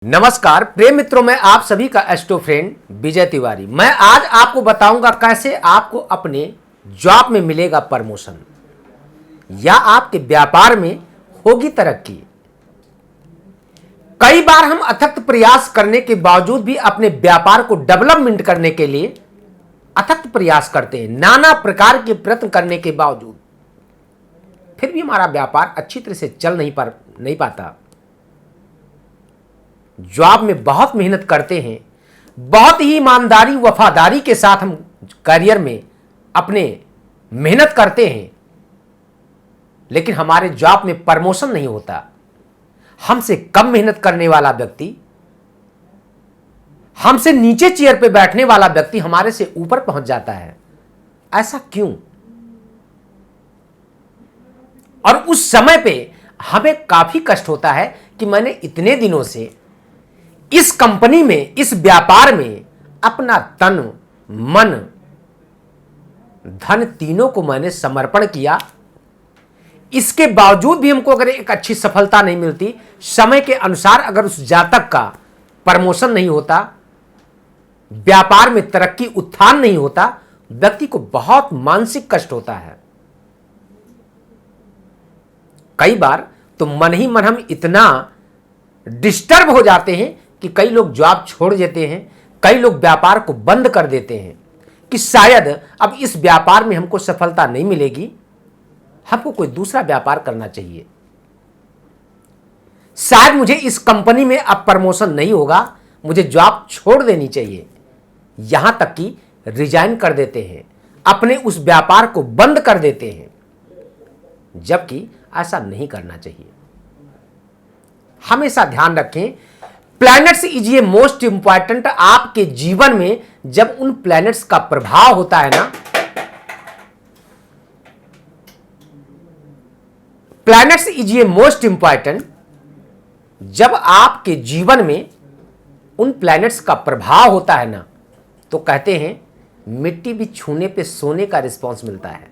नमस्कार प्रिय मित्रों, मैं आप सभी का एस्ट्रो फ्रेंड विजय तिवारी। मैं आज आपको बताऊंगा कैसे आपको अपने जॉब में मिलेगा प्रमोशन या आपके व्यापार में होगी तरक्की। कई बार हम अथक प्रयास करने के बावजूद भी अपने व्यापार को डेवलपमेंट करने के लिए अथक प्रयास करते हैं, नाना प्रकार के प्रयत्न करने के बावजूद फिर भी हमारा व्यापार अच्छी तरह से चल नहीं पाता। जॉब में बहुत मेहनत करते हैं, बहुत ही ईमानदारी वफादारी के साथ हम करियर में अपने मेहनत करते हैं, लेकिन हमारे जॉब में प्रमोशन नहीं होता। हमसे कम मेहनत करने वाला व्यक्ति, हमसे नीचे चेयर पे बैठने वाला व्यक्ति हमारे से ऊपर पहुंच जाता है। ऐसा क्यों? और उस समय पे हमें काफी कष्ट होता है कि मैंने इतने दिनों से इस कंपनी में, इस व्यापार में अपना तन, मन, धन तीनों को मैंने समर्पण किया। इसके बावजूद भी हमको अगर एक अच्छी सफलता नहीं मिलती, समय के अनुसार अगर उस जातक का प्रमोशन नहीं होता, व्यापार में तरक्की उत्थान नहीं होता, व्यक्ति को बहुत मानसिक कष्ट होता है। कई बार तो मन ही मन हम इतना डिस्टर्ब हो जाते हैं कि कई लोग जॉब छोड़ देते हैं, कई लोग व्यापार को बंद कर देते हैं कि शायद अब इस व्यापार में हमको सफलता नहीं मिलेगी, हमको कोई दूसरा व्यापार करना चाहिए। शायद मुझे इस कंपनी में अब प्रमोशन नहीं होगा, मुझे जॉब छोड़ देनी चाहिए। यहां तक कि रिजाइन कर देते हैं, अपने उस व्यापार को बंद कर देते हैं, जबकि ऐसा नहीं करना चाहिए। हमेशा ध्यान रखें, प्लैनेट्स इज ये मोस्ट इंपॉर्टेंट। आपके जीवन में जब उन प्लैनेट्स का प्रभाव होता है ना, प्लैनेट्स इज ये मोस्ट इंपॉर्टेंट, जब आपके जीवन में उन प्लैनेट्स का प्रभाव होता है ना, तो कहते हैं मिट्टी भी छूने पे सोने का रिस्पॉन्स मिलता है।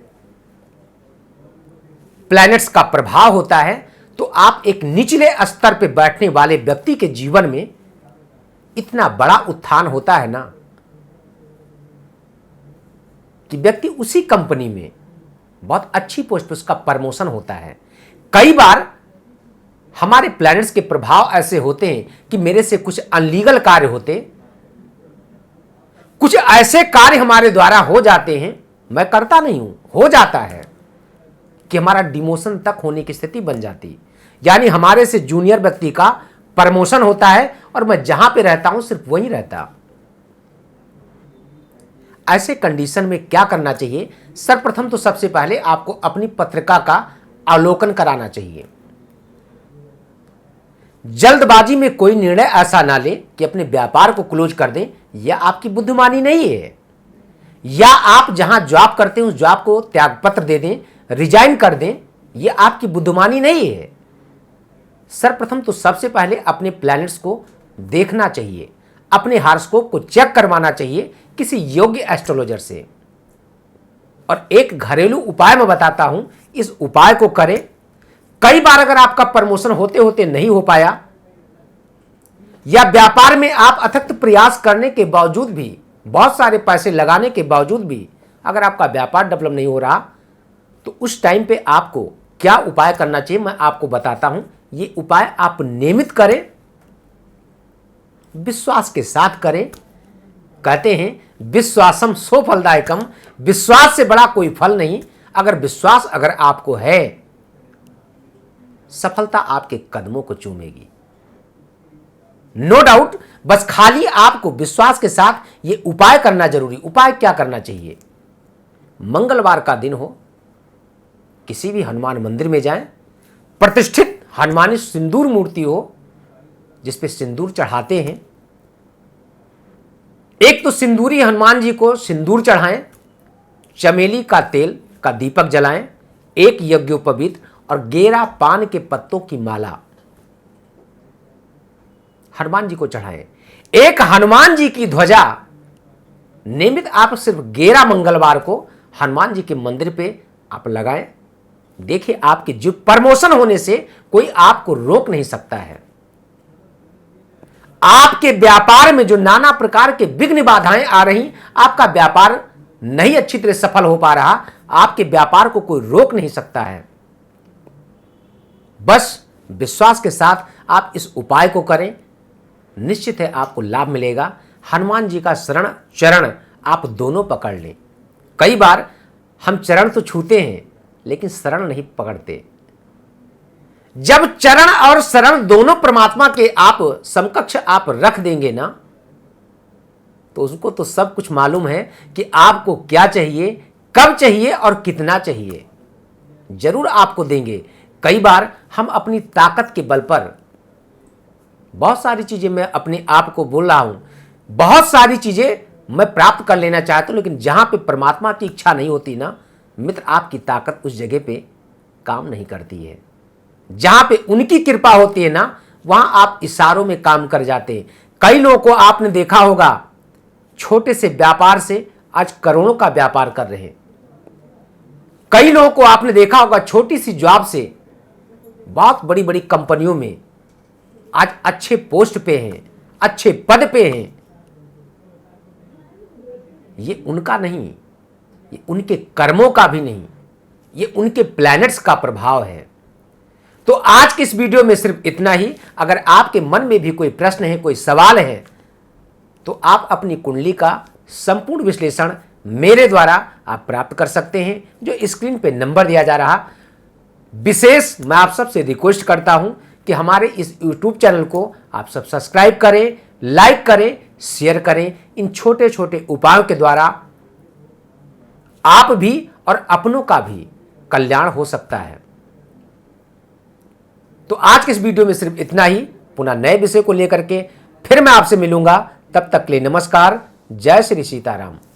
प्लैनेट्स का प्रभाव होता है तो आप एक निचले स्तर पे बैठने वाले व्यक्ति के जीवन में इतना बड़ा उत्थान होता है ना कि व्यक्ति उसी कंपनी में बहुत अच्छी पोस्ट पे उसका प्रमोशन होता है। कई बार हमारे प्लैनेट्स के प्रभाव ऐसे होते हैं कि मेरे से कुछ अनलीगल कार्य होते, कुछ ऐसे कार्य हमारे द्वारा हो जाते हैं, मैं करता नहीं हूं, हो जाता है कि हमारा डिमोशन तक होने की स्थिति बन जाती, यानी हमारे से जूनियर व्यक्ति का प्रमोशन होता है और मैं जहां पे रहता हूं सिर्फ वहीं रहता। ऐसे कंडीशन में क्या करना चाहिए? सर्वप्रथम तो सबसे पहले आपको अपनी पत्रिका का अवलोकन कराना चाहिए। जल्दबाजी में कोई निर्णय ऐसा ना ले कि अपने व्यापार को क्लोज कर दें, यह आपकी बुद्धिमानी नहीं है। या आप जहां जॉब करते हैं उस जॉब को त्यागपत्र दे दें, रिजाइन कर दें, यह आपकी बुद्धिमानी नहीं है। सर्वप्रथम तो सबसे पहले अपने प्लैनेट्स को देखना चाहिए, अपने हारोस्कोप को चेक करवाना चाहिए किसी योग्य एस्ट्रोलॉजर से। और एक घरेलू उपाय मैं बताता हूं, इस उपाय को करें। कई बार अगर आपका प्रमोशन होते होते नहीं हो पाया, या व्यापार में आप अथक प्रयास करने के बावजूद भी, बहुत सारे पैसे लगाने के बावजूद भी अगर आपका व्यापार डेवलप नहीं हो रहा, तो उस टाइम पे आपको क्या उपाय करना चाहिए मैं आपको बताता हूं। ये उपाय आप नियमित करें, विश्वास के साथ करें। कहते हैं विश्वासम सो फलदायकम, विश्वास से बड़ा कोई फल नहीं। अगर विश्वास अगर आपको है, सफलता आपके कदमों को चूमेगी, नो डाउट। बस खाली आपको विश्वास के साथ ये उपाय करना जरूरी। उपाय क्या करना चाहिए? मंगलवार का दिन हो, किसी भी हनुमान मंदिर में जाएं, प्रतिष्ठित हनुमानी सिंदूर मूर्ति हो जिसपे सिंदूर चढ़ाते हैं, एक तो सिंदूरी हनुमान जी को सिंदूर चढ़ाएं, चमेली का तेल का दीपक जलाएं, एक यज्ञोपवीत और गेरा पान के पत्तों की माला हनुमान जी को चढ़ाएं। एक हनुमान जी की ध्वजा नियमित आप सिर्फ 11 मंगलवार को हनुमान जी के मंदिर पे आप लगाएं। देखिए आपके जो प्रमोशन होने से कोई आपको रोक नहीं सकता है। आपके व्यापार में जो नाना प्रकार के विघ्न बाधाएं आ रही, आपका व्यापार नहीं अच्छी तरह सफल हो पा रहा, आपके व्यापार को कोई रोक नहीं सकता है। बस विश्वास के साथ आप इस उपाय को करें, निश्चित है आपको लाभ मिलेगा। हनुमान जी का शरण चरण आप दोनों पकड़ लें। कई बार हम चरण तो छूते हैं लेकिन शरण नहीं पकड़ते। जब चरण और शरण दोनों परमात्मा के आप समकक्ष आप रख देंगे ना, तो उसको तो सब कुछ मालूम है कि आपको क्या चाहिए, कब चाहिए और कितना चाहिए। जरूर आपको देंगे। कई बार हम अपनी ताकत के बल पर बहुत सारी चीजें, मैं अपने आप को बोल रहा हूं, बहुत सारी चीजें मैं प्राप्त कर लेना चाहता हूं, लेकिन जहां पे परमात्मा की इच्छा नहीं होती ना मित्र, आपकी ताकत उस जगह पे काम नहीं करती है। जहां पे उनकी कृपा होती है ना, वहां आप इशारों में काम कर जाते हैं। कई लोगों को आपने देखा होगा, छोटे से व्यापार से आज करोड़ों का व्यापार कर रहे हैं। कई लोगों को आपने देखा होगा, छोटी सी जॉब से बहुत बड़ी बड़ी कंपनियों में आज अच्छे पोस्ट पे हैं, अच्छे पद पे हैं। ये उनका नहीं, ये उनके कर्मों का भी नहीं, ये उनके प्लैनेट्स का प्रभाव है। तो आज की इस वीडियो में सिर्फ इतना ही। अगर आपके मन में भी कोई प्रश्न है, कोई सवाल है, तो आप अपनी कुंडली का संपूर्ण विश्लेषण मेरे द्वारा आप प्राप्त कर सकते हैं, जो स्क्रीन पे नंबर दिया जा रहा। विशेष मैं आप सबसे रिक्वेस्ट करता हूं कि हमारे इस YouTube चैनल को आप सब सब्सक्राइब करें, लाइक करें, शेयर करें। इन छोटे छोटे उपायों के द्वारा आप भी और अपनों का भी कल्याण हो सकता है। तो आज के इस वीडियो में सिर्फ इतना ही। पुनः नए विषय को लेकर के फिर मैं आपसे मिलूंगा। तब तक के लिए नमस्कार। जय श्री सीताराम।